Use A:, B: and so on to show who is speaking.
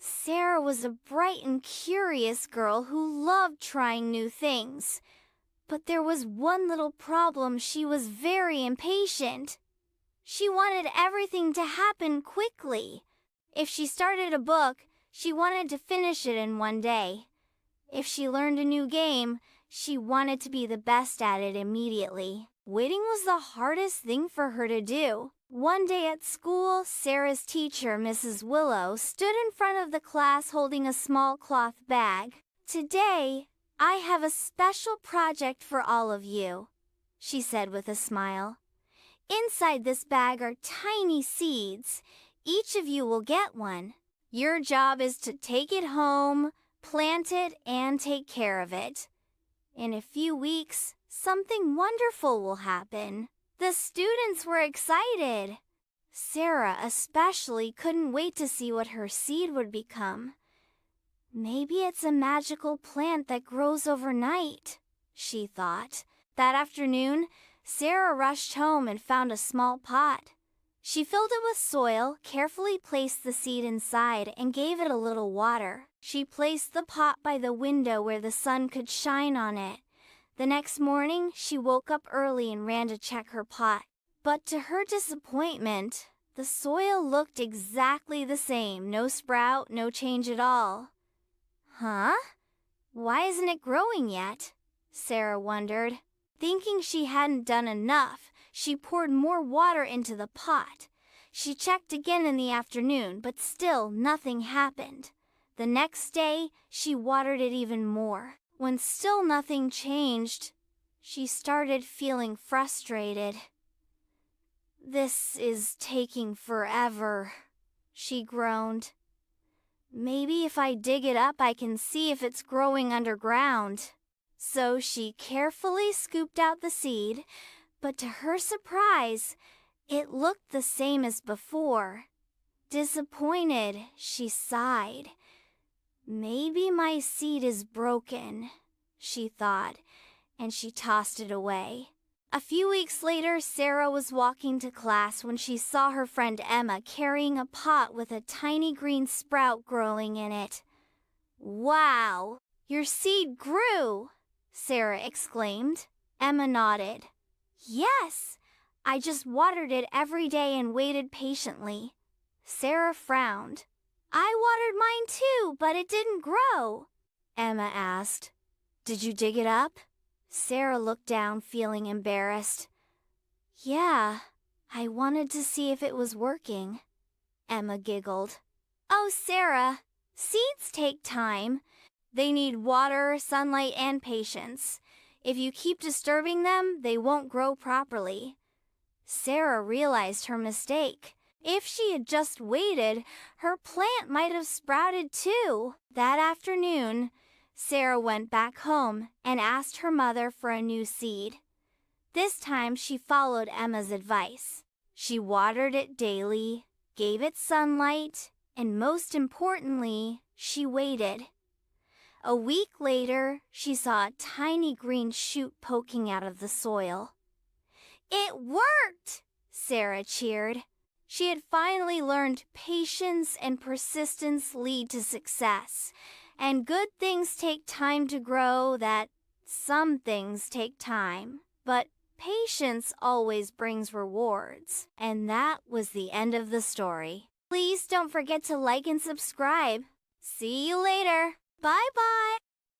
A: Sarah was a bright and curious girl who loved trying new things. But there was one little problem: she was very impatient. She wanted everything to happen quickly. If she started a book, she wanted to finish it in one day. If she learned a new game, she wanted to be the best at it immediately. Waiting was the hardest thing for her to do. One day at school, Sarah's teacher, Mrs. Willow, stood in front of the class holding a small cloth bag. "Today, I have a special project for all of you," she said with a smile. "Inside this bag are tiny seeds. Each of you will get one. Your job is to take it home, plant it, and take care of it. In a few weeks, something wonderful will happen." The students were excited. Sarah especially couldn't wait to see what her seed would become. "Maybe it's a magical plant that grows overnight," she thought. That afternoon, Sarah rushed home and found a small pot. She filled it with soil, carefully placed the seed inside, and gave it a little water. She placed the pot by the window where the sun could shine on it. The next morning, she woke up early and ran to check her pot. But to her disappointment, the soil looked exactly the same. No sprout, no change at all. "Huh? Why isn't it growing yet?" Sarah wondered. Thinking she hadn't done enough, she poured more water into the pot. She checked again in the afternoon, but still nothing happened. The next day, she watered it even more. When still nothing changed, she started feeling frustrated. "This is taking forever," she groaned. "Maybe if I dig it up, I can see if it's growing underground." So she carefully scooped out the seed, but to her surprise, it looked the same as before. Disappointed, she sighed. "Maybe my seed is broken," she thought, and she tossed it away. A few weeks later, Sarah was walking to class when she saw her friend Emma carrying a pot with a tiny green sprout growing in it. "Wow, your seed grew!" Sarah exclaimed. Emma nodded. "Yes, I just watered it every day and waited patiently." Sarah frowned. "I watered mine too, but it didn't grow." Emma asked, "Did you dig it up?" Sarah looked down, feeling embarrassed. "Yeah, I wanted to see if it was working." Emma giggled. "Oh, Sarah, seeds take time. They need water, sunlight, and patience. If you keep disturbing them, they won't grow properly." Sarah realized her mistake. If she had just waited, her plant might have sprouted too. That afternoon, Sarah went back home and asked her mother for a new seed. This time she followed Emma's advice. She watered it daily, gave it sunlight, and most importantly, she waited. A week later, she saw a tiny green shoot poking out of the soil. "It worked!" Sarah cheered. She had finally learned patience and persistence lead to success, and good things take time to grow. That some things take time, but patience always brings rewards. And that was the end of the story. Please don't forget to like and subscribe. See you later. Bye-bye.